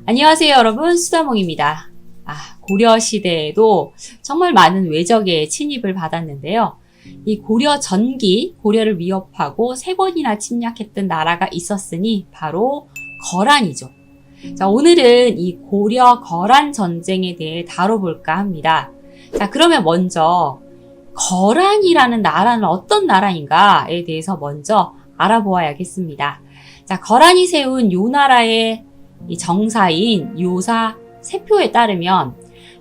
안녕하세요, 여러분. 수다몽입니다. 고려 시대에도 정말 많은 외적의 침입을 받았는데요. 이 고려 전기, 고려를 위협하고 3번이나 침략했던 나라가 있었으니 바로 거란이죠. 자, 오늘은 이 고려 거란 전쟁에 대해 다뤄볼까 합니다. 자, 그러면 먼저 거란이라는 나라는 어떤 나라인가에 대해서 먼저 알아보아야겠습니다. 자, 거란이 세운 요 나라의 이 정사인 요사 세표에 따르면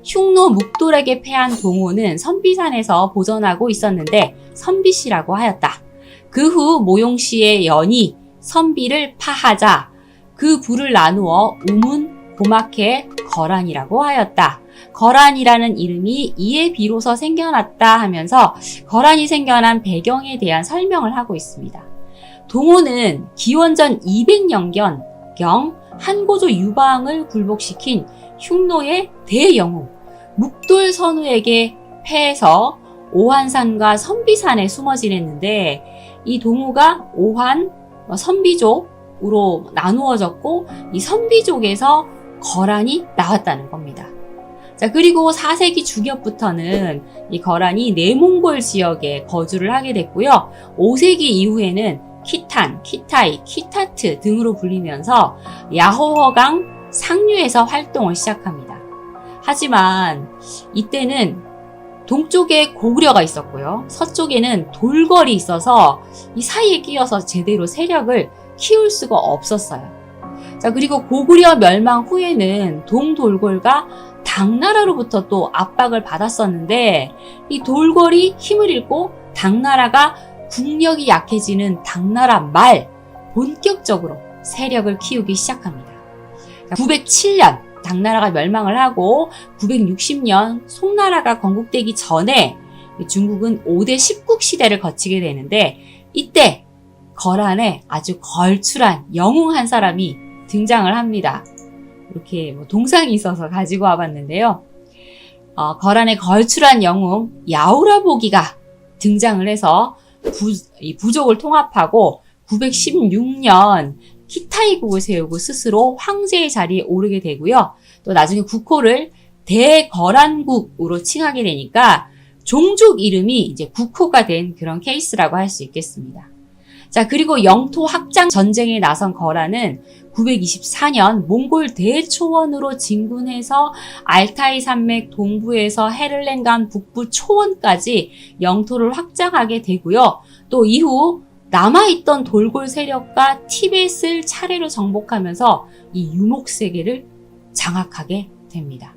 흉노 묵돌에게 패한 동호는 선비산에서 보전하고 있었는데 선비씨라고 하였다. 그 후 모용씨의 연이 선비를 파하자 그 부를 나누어 우문 고막해 거란이라고 하였다. 거란이라는 이름이 이에 비로소 생겨났다 하면서 거란이 생겨난 배경에 대한 설명을 하고 있습니다. 동호는 기원전 200년경 한고조 유방을 굴복시킨 흉노의 대영웅 묵돌 선우에게 패해서 오한산과 선비산에 숨어 지냈는데 이 동호가 오한, 선비족으로 나누어졌고 이 선비족에서 거란이 나왔다는 겁니다. 자, 그리고 4세기 중엽부터는 이 거란이 내몽골 지역에 거주를 하게 됐고요. 5세기 이후에는 키탄, 키타이, 키타트 등으로 불리면서 야호허강 상류에서 활동을 시작합니다. 하지만 이때는 동쪽에 고구려가 있었고요. 서쪽에는 돌궐이 있어서 이 사이에 끼어서 제대로 세력을 키울 수가 없었어요. 자, 그리고 고구려 멸망 후에는 동돌궐과 당나라로부터 또 압박을 받았었는데 이 돌궐이 힘을 잃고 당나라가 국력이 약해지는 당나라 말 본격적으로 세력을 키우기 시작합니다. 907년 당나라가 멸망을 하고 960년 송나라가 건국되기 전에 중국은 5대 10국 시대를 거치게 되는데 이때 거란에 아주 걸출한 영웅 한 사람이 등장을 합니다. 이렇게 동상이 있어서 가지고 와봤는데요. 거란의 걸출한 영웅 야우라보기가 등장을 해서 부족을 통합하고 916년 키타이국을 세우고 스스로 황제의 자리에 오르게 되고요. 또 나중에 국호를 대거란국으로 칭하게 되니까 종족 이름이 이제 국호가 된 그런 케이스라고 할 수 있겠습니다. 자, 그리고 영토 확장 전쟁에 나선 거란은 924년 몽골 대초원으로 진군해서 알타이 산맥 동부에서 헤를렌강 북부 초원까지 영토를 확장하게 되고요. 또 이후 남아있던 돌골 세력과 티벳을 차례로 정복하면서 이 유목세계를 장악하게 됩니다.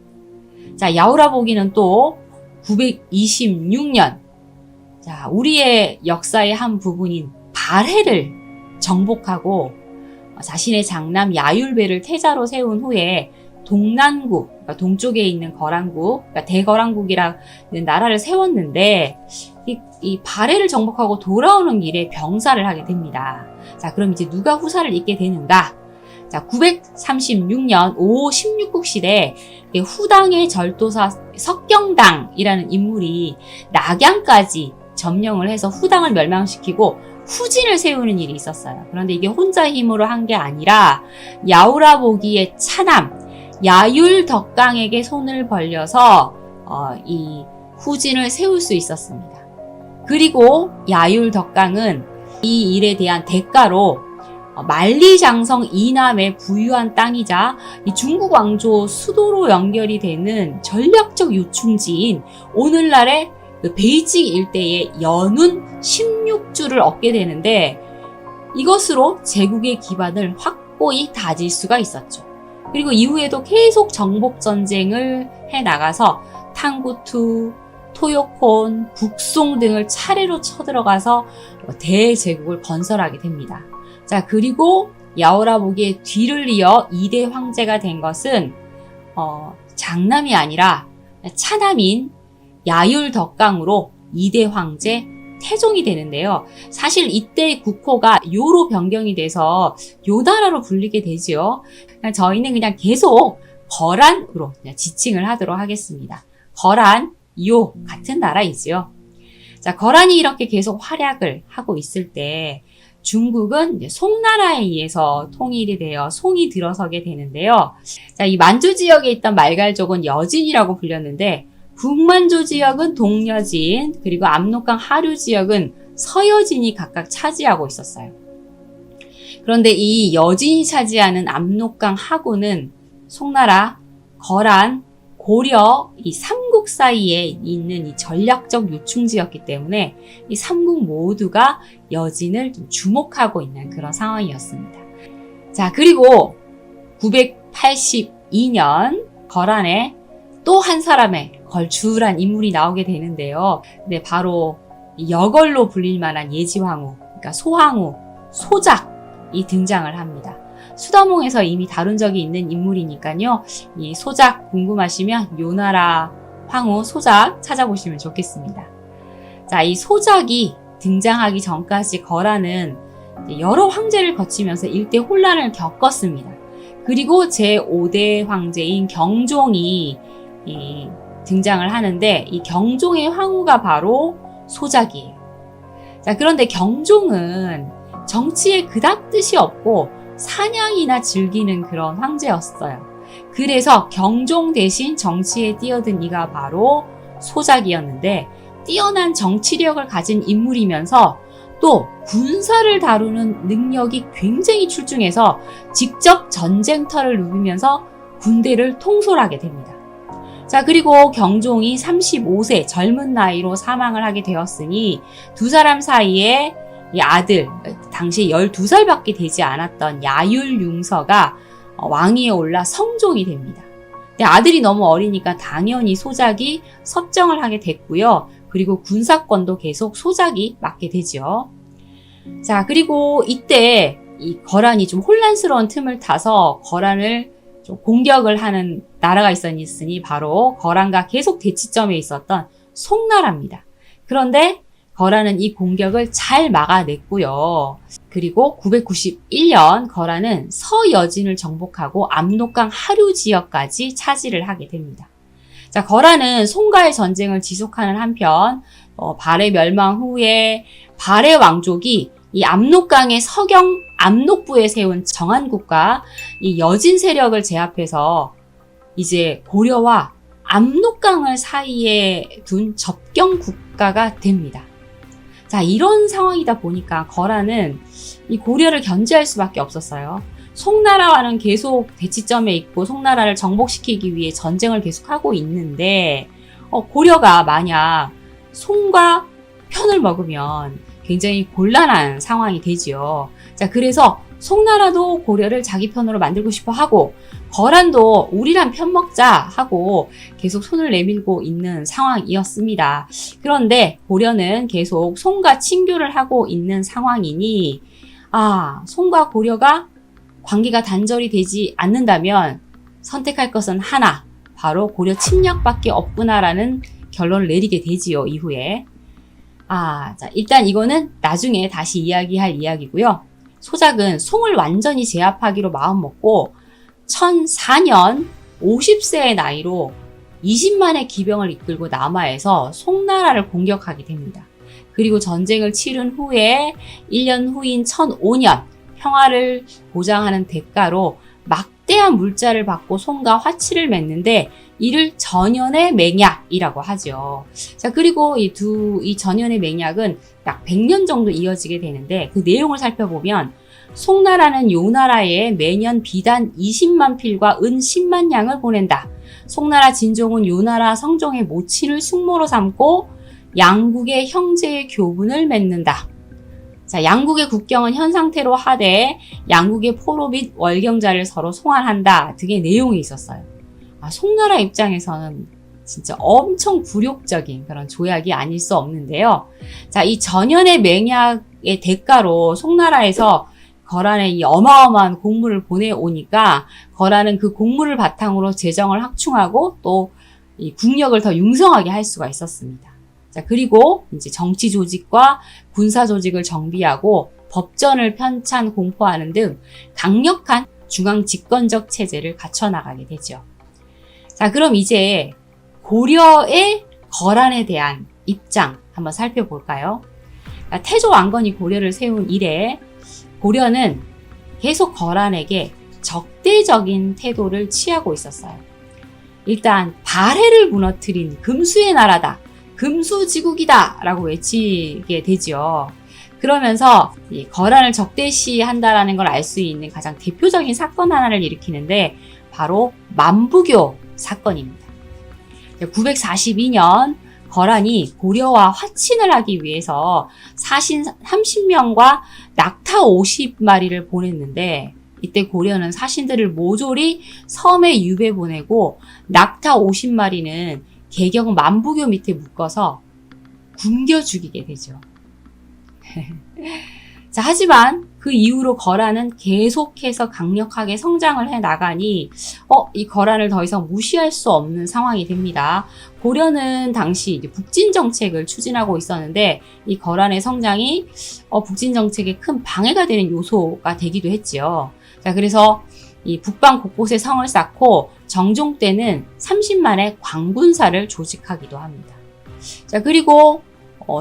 자, 야우라보기는 또 926년 자, 우리의 역사의 한 부분인 발해를 정복하고 자신의 장남 야율배를 태자로 세운 후에 동난국, 그러니까 동쪽에 있는 거란국, 그러니까 대거란국이라는 나라를 세웠는데 이 발해를 정복하고 돌아오는 길에 병사를 하게 됩니다. 자, 그럼 이제 누가 후사를 잇게 되는가? 자, 936년 5호 16국 시대 후당의 절도사 석경당이라는 인물이 낙양까지 점령을 해서 후당을 멸망시키고 후진을 세우는 일이 있었어요. 그런데 이게 혼자 힘으로 한 게 아니라 야우라보기의 차남 야율덕강에게 손을 벌려서 이 후진을 세울 수 있었습니다. 그리고 야율덕강은 이 일에 대한 대가로 만리장성 이남에 부유한 땅이자 이 중국 왕조 수도로 연결이 되는 전략적 요충지인 오늘날의 베이징 일대의 연운 16주를 얻게 되는데 이것으로 제국의 기반을 확고히 다질 수가 있었죠. 그리고 이후에도 계속 정복 전쟁을 해나가서 탕구투, 토요콘, 북송 등을 차례로 쳐들어가서 대제국을 건설하게 됩니다. 자, 그리고 야우라보기의 뒤를 이어 2대 황제가 된 것은 장남이 아니라 차남인 야율덕강으로 2대 황제 태종이 되는데요. 사실 이때 국호가 요로 변경이 돼서 요나라로 불리게 되죠. 저희는 그냥 계속 거란으로 그냥 지칭을 하도록 하겠습니다. 거란, 요 같은 나라이지요. 자, 거란이 이렇게 계속 활약을 하고 있을 때 중국은 이제 송나라에 의해서 통일이 되어 송이 들어서게 되는데요. 자, 이 만주 지역에 있던 말갈족은 여진이라고 불렸는데 북만주 지역은 동여진, 그리고 압록강 하류 지역은 서여진이 각각 차지하고 있었어요. 그런데 이 여진이 차지하는 압록강 하구는 송나라, 거란, 고려 이 삼국 사이에 있는 이 전략적 요충지였기 때문에 이 삼국 모두가 여진을 좀 주목하고 있는 그런 상황이었습니다. 자, 그리고 982년 거란에 또 한 사람의 걸출한 인물이 나오게 되는데요. 네, 바로 여걸로 불릴 만한 예지황후, 그러니까 소황후, 소작이 등장을 합니다. 수다몽에서 이미 다룬 적이 있는 인물이니까요. 이 소작 궁금하시면 요나라 황후 소작 찾아보시면 좋겠습니다. 자, 이 소작이 등장하기 전까지 거란은 여러 황제를 거치면서 일대 혼란을 겪었습니다. 그리고 제5대 황제인 경종이 등장을 하는데 이 경종의 황후가 바로 소작이에요. 자, 그런데 경종은 정치에 그닥 뜻이 없고 사냥이나 즐기는 그런 황제였어요. 그래서 경종 대신 정치에 뛰어든 이가 바로 소작이었는데 뛰어난 정치력을 가진 인물이면서 또 군사를 다루는 능력이 굉장히 출중해서 직접 전쟁터를 누비면서 군대를 통솔하게 됩니다. 자, 그리고 경종이 35세 젊은 나이로 사망을 하게 되었으니 두 사람 사이에 이 아들, 당시 12살밖에 되지 않았던 야율융서가 왕위에 올라 성종이 됩니다. 근데 아들이 너무 어리니까 당연히 소작이 섭정을 하게 됐고요. 그리고 군사권도 계속 소작이 맡게 되죠. 자, 그리고 이때 이 거란이 좀 혼란스러운 틈을 타서 거란을 좀 공격을 하는 나라가 있었으니 바로 거란과 계속 대치점에 있었던 송나라입니다. 그런데 거란은 이 공격을 잘 막아냈고요. 그리고 991년 거란은 서여진을 정복하고 압록강 하류 지역까지 차지를 하게 됩니다. 자, 거란은 송가의 전쟁을 지속하는 한편 발해 멸망 후에 발해 왕족이 이 압록강의 서경 압록부에 세운 정한국과 이 여진 세력을 제압해서 이제 고려와 압록강을 사이에 둔 접경 국가가 됩니다. 자, 이런 상황이다 보니까 거란은 이 고려를 견제할 수밖에 없었어요. 송나라와는 계속 대치점에 있고 송나라를 정복시키기 위해 전쟁을 계속하고 있는데 고려가 만약 송과 편을 먹으면 굉장히 곤란한 상황이 되지요. 자, 그래서 송나라도 고려를 자기 편으로 만들고 싶어 하고 거란도 우리랑 편 먹자 하고 계속 손을 내밀고 있는 상황이었습니다. 그런데 고려는 계속 송과 친교를 하고 있는 상황이니 송과 고려가 관계가 단절이 되지 않는다면 선택할 것은 하나, 바로 고려 침략밖에 없구나라는 결론을 내리게 되지요, 이후에. 자, 일단 이거는 나중에 다시 이야기할 이야기고요. 소작은 송을 완전히 제압하기로 마음먹고 1004년 50세의 나이로 20만의 기병을 이끌고 남하에서 송나라를 공격하게 됩니다. 그리고 전쟁을 치른 후에 1년 후인 1005년 평화를 보장하는 대가로 막대한 물자를 받고 송과 화치를 맺는데 이를 전연의 맹약이라고 하죠. 자, 그리고 이 전연의 맹약은 약 100년 정도 이어지게 되는데 그 내용을 살펴보면 송나라는 요나라에 매년 비단 20만 필과 은 10만 양을 보낸다. 송나라 진종은 요나라 성종의 모친을 숙모로 삼고 양국의 형제의 교분을 맺는다. 자, 양국의 국경은 현 상태로 하되 양국의 포로 및 월경자를 서로 송환한다 등의 내용이 있었어요. 송나라 입장에서는 진짜 엄청 굴욕적인 그런 조약이 아닐 수 없는데요. 자, 이 전연의 맹약의 대가로 송나라에서 거란에 이 어마어마한 공물을 보내오니까 거란은 그 공물을 바탕으로 재정을 확충하고 또 이 국력을 더 융성하게 할 수가 있었습니다. 자, 그리고 이제 정치 조직과 군사 조직을 정비하고 법전을 편찬 공포하는 등 강력한 중앙 집권적 체제를 갖춰나가게 되죠. 자, 그럼 이제 고려의 거란에 대한 입장 한번 살펴볼까요? 태조 왕건이 고려를 세운 이래 고려는 계속 거란에게 적대적인 태도를 취하고 있었어요. 일단 발해를 무너뜨린 금수의 나라다, 금수지국이다 라고 외치게 되죠. 그러면서 이 거란을 적대시한다라는 걸 알 수 있는 가장 대표적인 사건 하나를 일으키는데 바로 만부교 사건입니다. 942년 거란이 고려와 화친을 하기 위해서 사신 30명과 낙타 50마리를 보냈는데, 이때 고려는 사신들을 모조리 섬에 유배 보내고 낙타 50마리는 개경 만부교 밑에 묶어서 굶겨 죽이게 되죠. 자, 하지만 그 이후로 거란은 계속해서 강력하게 성장을 해 나가니 이 거란을 더 이상 무시할 수 없는 상황이 됩니다. 고려는 당시 이제 북진 정책을 추진하고 있었는데 이 거란의 성장이 북진 정책에 큰 방해가 되는 요소가 되기도 했지요. 자, 그래서 이 북방 곳곳에 성을 쌓고 정종 때는 30만의 광군사를 조직하기도 합니다. 자, 그리고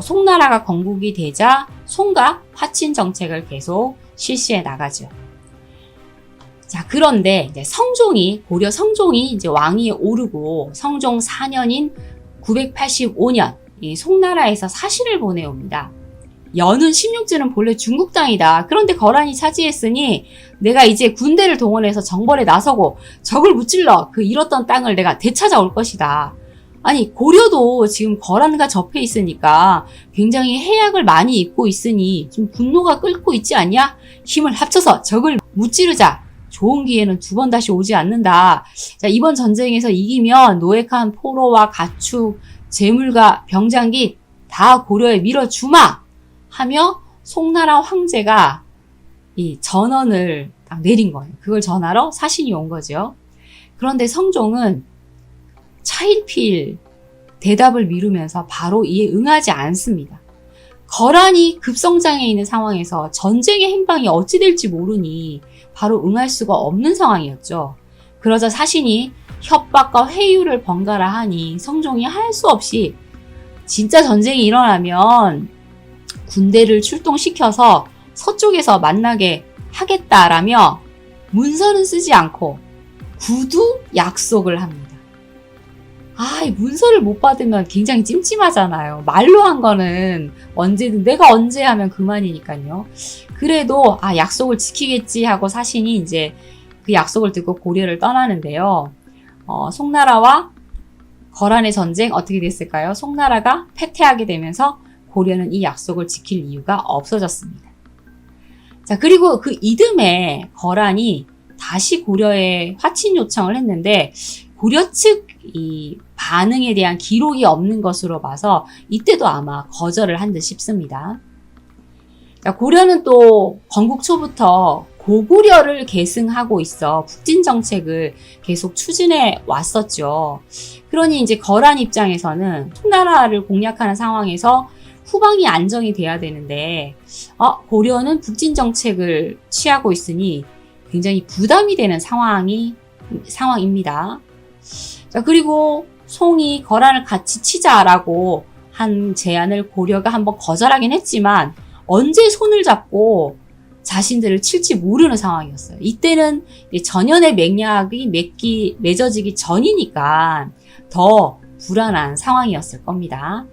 송나라가 건국이 되자 송가 화친 정책을 계속 실시해 나가죠. 자, 그런데 이제 고려 성종이 이제 왕위에 오르고 성종 4년인 985년 이 송나라에서 사신을 보내옵니다. 연운 16주는 본래 중국 땅이다. 그런데 거란이 차지했으니 내가 이제 군대를 동원해서 정벌에 나서고 적을 무찔러 그 잃었던 땅을 내가 되찾아올 것이다. 아니, 고려도 지금 거란과 접해 있으니까 굉장히 해악을 많이 입고 있으니 좀 분노가 끓고 있지 않냐? 힘을 합쳐서 적을 무찌르자. 좋은 기회는 두 번 다시 오지 않는다. 자, 이번 전쟁에서 이기면 노획한 포로와 가축, 재물과 병장기 다 고려에 밀어주마! 하며 송나라 황제가 이 전언을 딱 내린 거예요. 그걸 전하러 사신이 온 거죠. 그런데 성종은 차일피일 대답을 미루면서 바로 이에 응하지 않습니다. 거란이 급성장해 있는 상황에서 전쟁의 행방이 어찌 될지 모르니 바로 응할 수가 없는 상황이었죠. 그러자 사신이 협박과 회유를 번갈아 하니 성종이 할 수 없이 진짜 전쟁이 일어나면 군대를 출동시켜서 서쪽에서 만나게 하겠다라며 문서는 쓰지 않고 구두 약속을 합니다. 이 문서를 못 받으면 굉장히 찜찜하잖아요. 말로 한 거는 언제든 내가 언제 하면 그만이니까요. 그래도 약속을 지키겠지 하고 사신이 이제 그 약속을 듣고 고려를 떠나는데요. 송나라와 거란의 전쟁 어떻게 됐을까요? 송나라가 패퇴하게 되면서 고려는 이 약속을 지킬 이유가 없어졌습니다. 자, 그리고 그 이듬해 거란이 다시 고려에 화친 요청을 했는데 고려 측 이 반응에 대한 기록이 없는 것으로 봐서 이때도 아마 거절을 한 듯 싶습니다. 자, 고려는 또 건국 초부터 고구려를 계승하고 있어 북진 정책을 계속 추진해 왔었죠. 그러니 이제 거란 입장에서는 송나라를 공략하는 상황에서 후방이 안정이 돼야 되는데 고려는 북진 정책을 취하고 있으니 굉장히 부담이 되는 상황입니다. 자, 그리고 송이 거란을 같이 치자라고 한 제안을 고려가 한번 거절하긴 했지만 언제 손을 잡고 자신들을 칠지 모르는 상황이었어요. 이때는 전연의 맥락이 맺어지기 전이니까 더 불안한 상황이었을 겁니다.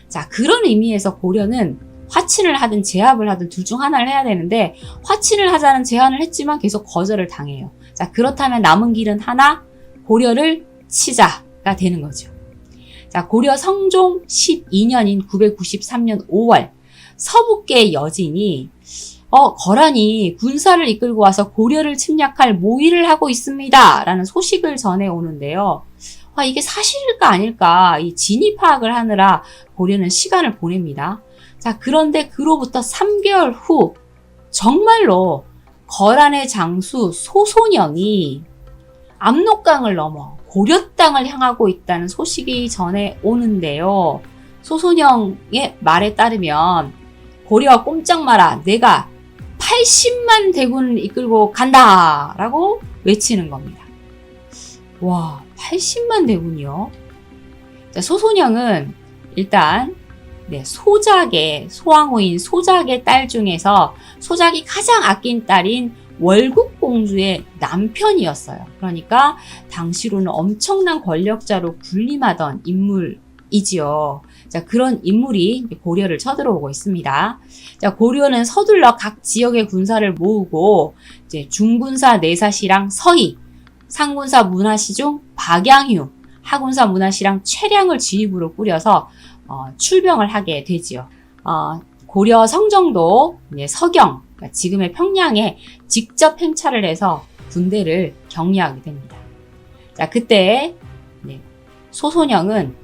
자, 그런 의미에서 고려는 화친을 하든 제압을 하든 둘 중 하나를 해야 되는데 화친을 하자는 제안을 했지만 계속 거절을 당해요. 자, 그렇다면 남은 길은 하나, 고려를 치자가 되는 거죠. 자, 고려 성종 12년인 993년 5월 서북계 여진이 거란이 군사를 이끌고 와서 고려를 침략할 모의를 하고 있습니다. 라는 소식을 전해오는데요. 이게 사실일까 아닐까 이 진위 파악을 하느라 고려는 시간을 보냅니다. 자, 그런데 그로부터 3개월 후 정말로 거란의 장수 소손영이 압록강을 넘어 고려 땅을 향하고 있다는 소식이 전해오는데요. 소손영의 말에 따르면 고려와 꼼짝 마라, 내가 80만 대군을 이끌고 간다 라고 외치는 겁니다. 와, 80만 대군이요? 자, 소손영은 일단 소작의, 소왕후인 소작의 딸 중에서 소작이 가장 아낀 딸인 월국공주의 남편이었어요. 그러니까 당시로는 엄청난 권력자로 군림하던 인물이지요. 자, 그런 인물이 고려를 쳐들어오고 있습니다. 자, 고려는 서둘러 각 지역의 군사를 모으고 이제 중군사 내사시랑 서희, 상군사 문하시 중 박양휴, 하군사 문하시랑 최량을 지휘부로 꾸려서 출병을 하게 되지요. 고려 성정도 서경, 그러니까 지금의 평양에 직접 행차를 해서 군대를 격리하게 됩니다. 자, 그때 소손영은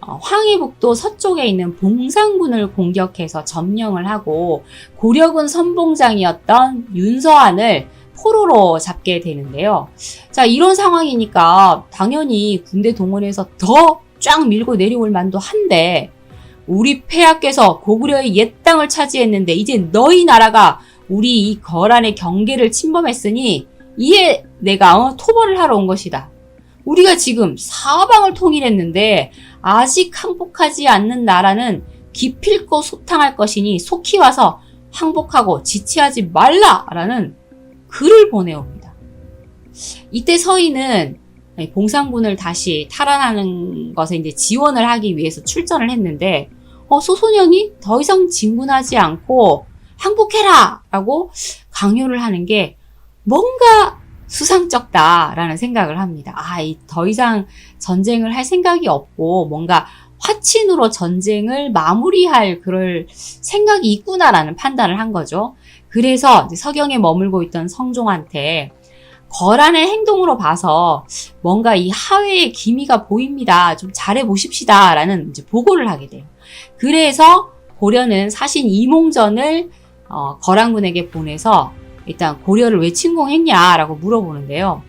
황해북도 서쪽에 있는 봉상군을 공격해서 점령을 하고 고려군 선봉장이었던 윤서한을 포로로 잡게 되는데요. 자, 이런 상황이니까 당연히 군대 동원해서 더 쫙 밀고 내려올 만도 한데 우리 폐하께서 고구려의 옛 땅을 차지했는데 이제 너희 나라가 우리 이 거란의 경계를 침범했으니 이에 내가 토벌을 하러 온 것이다. 우리가 지금 사방을 통일했는데 아직 항복하지 않는 나라는 기필코 소탕할 것이니 속히 와서 항복하고 지체하지 말라라는 글을 보내옵니다. 이때 서희는 봉상군을 다시 탈환하는 것에 이제 지원을 하기 위해서 출전을 했는데 소손영이 더 이상 진군하지 않고 항복해라! 라고 강요를 하는 게 뭔가 수상쩍다라는 생각을 합니다. 더 이상 전쟁을 할 생각이 없고 뭔가 화친으로 전쟁을 마무리할 그럴 생각이 있구나라는 판단을 한 거죠. 그래서 이제 서경에 머물고 있던 성종한테 거란의 행동으로 봐서 뭔가 이 하회의 기미가 보입니다. 좀 잘해 보십시다. 라는 이제 보고를 하게 돼요. 그래서 고려는 사신 이몽전을 거란군에게 보내서 일단 고려를 왜 침공했냐라고 물어보는데요.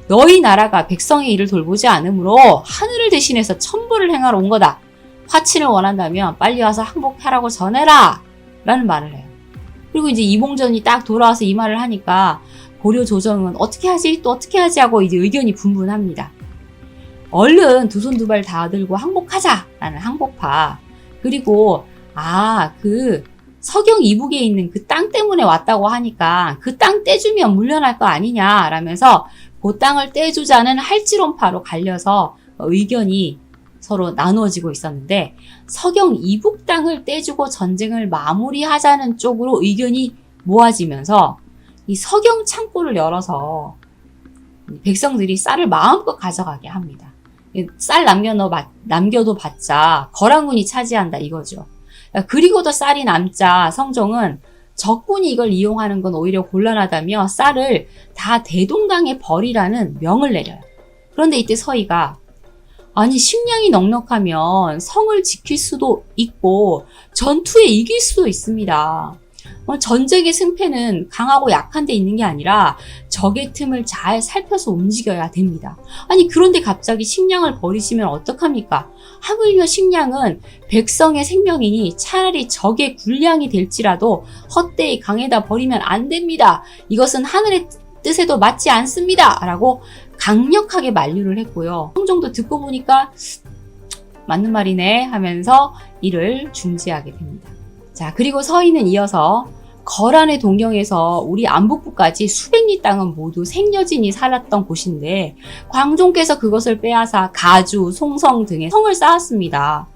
너희 나라가 백성의 일을 돌보지 않으므로 하늘을 대신해서 천벌을 행하러 온 거다. 화친을 원한다면 빨리 와서 항복하라고 전해라. 라는 말을 해요. 그리고 이제 이몽전이 딱 돌아와서 이 말을 하니까 고려 조정은 어떻게 하지? 또 어떻게 하지? 하고 이제 의견이 분분합니다. 얼른 두 손 두 발 다 들고 항복하자라는 항복파. 그리고 그 서경 이북에 있는 그 땅 때문에 왔다고 하니까 그 땅 떼주면 물려날 거 아니냐라면서 그 땅을 떼주자는 할지론파로 갈려서 의견이 서로 나누어지고 있었는데 서경 이북 땅을 떼주고 전쟁을 마무리하자는 쪽으로 의견이 모아지면서 이 서경 창고를 열어서 백성들이 쌀을 마음껏 가져가게 합니다. 쌀 남겨도 봤자 거란군이 차지한다 이거죠. 그리고도 쌀이 남자 성종은 적군이 이걸 이용하는 건 오히려 곤란하다며 쌀을 다 대동강에 버리라는 명을 내려요. 그런데 이때 서희가 식량이 넉넉하면 성을 지킬 수도 있고 전투에 이길 수도 있습니다. 전쟁의 승패는 강하고 약한 데 있는 게 아니라 적의 틈을 잘 살펴서 움직여야 됩니다. 그런데 갑자기 식량을 버리시면 어떡합니까? 하물며 식량은 백성의 생명이니 차라리 적의 군량이 될지라도 헛되이 강에다 버리면 안 됩니다. 이것은 하늘의 뜻에도 맞지 않습니다. 라고 강력하게 만류를 했고요. 성종도 듣고 보니까 맞는 말이네 하면서 이를 중지하게 됩니다. 자, 그리고 서희는 이어서 거란의 동경에서 우리 안북부까지 수백 리 땅은 모두 생여진이 살았던 곳인데 광종께서 그것을 빼앗아 가주, 송성 등의 성을 쌓았습니다.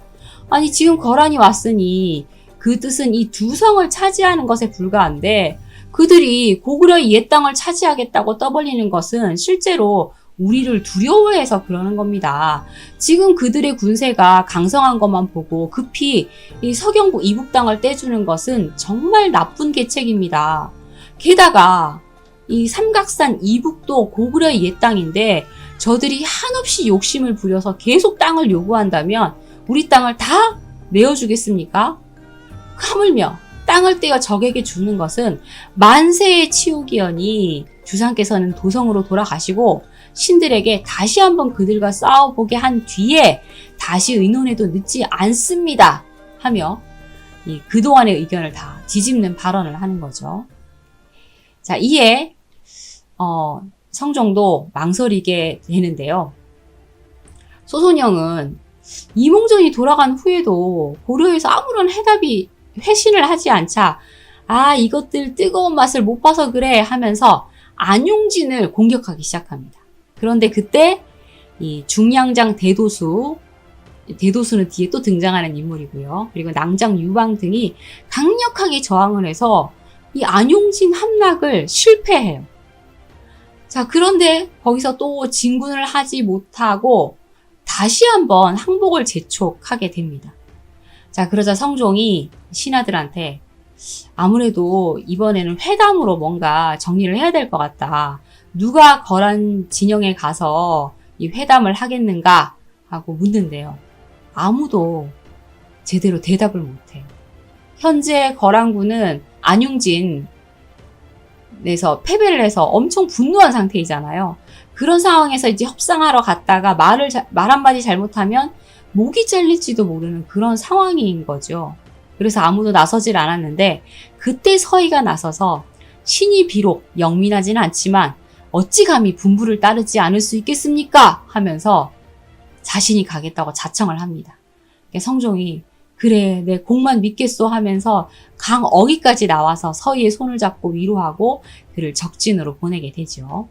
지금 거란이 왔으니 그 뜻은 이 두 성을 차지하는 것에 불과한데 그들이 고구려의 옛 땅을 차지하겠다고 떠벌리는 것은 실제로 우리를 두려워해서 그러는 겁니다. 지금 그들의 군세가 강성한 것만 보고 급히 이 서경부 이북 땅을 떼주는 것은 정말 나쁜 계책입니다. 게다가 이 삼각산 이북도 고구려의 옛 땅인데 저들이 한없이 욕심을 부려서 계속 땅을 요구한다면 우리 땅을 다 내어주겠습니까? 하물며 땅을 떼어 적에게 주는 것은 만세의 치욕이여니 주상께서는 도성으로 돌아가시고 신들에게 다시 한번 그들과 싸워보게 한 뒤에 다시 의논해도 늦지 않습니다 하며 그동안의 의견을 다 뒤집는 발언을 하는 거죠. 자, 이에 성종도 망설이게 되는데요. 소손영은 이몽전이 돌아간 후에도 고려에서 아무런 회신을 하지 않자 아 이것들 뜨거운 맛을 못 봐서 그래 하면서 안용진을 공격하기 시작합니다. 그런데 그때 이 중량장 대도수는 뒤에 또 등장하는 인물이고요. 그리고 낭장 유방 등이 강력하게 저항을 해서 이 안용진 함락을 실패해요. 자, 그런데 거기서 또 진군을 하지 못하고 다시 한번 항복을 재촉하게 됩니다. 자, 그러자 성종이 신하들한테 아무래도 이번에는 회담으로 뭔가 정리를 해야 될 것 같다. 누가 거란 진영에 가서 이 회담을 하겠는가 하고 묻는데요. 아무도 제대로 대답을 못해요. 현재 거란군은 안용진에서 패배를 해서 엄청 분노한 상태이잖아요. 그런 상황에서 이제 협상하러 갔다가 말 한마디 잘못하면 목이 잘릴지도 모르는 그런 상황인 거죠. 그래서 아무도 나서질 않았는데 그때 서희가 나서서 신이 비록 영민하지는 않지만 어찌 감히 분부를 따르지 않을 수 있겠습니까? 하면서 자신이 가겠다고 자청을 합니다. 성종이 그래 내 공만 믿겠소 하면서 강어기까지 나와서 서희의 손을 잡고 위로하고 그를 적진으로 보내게 되죠.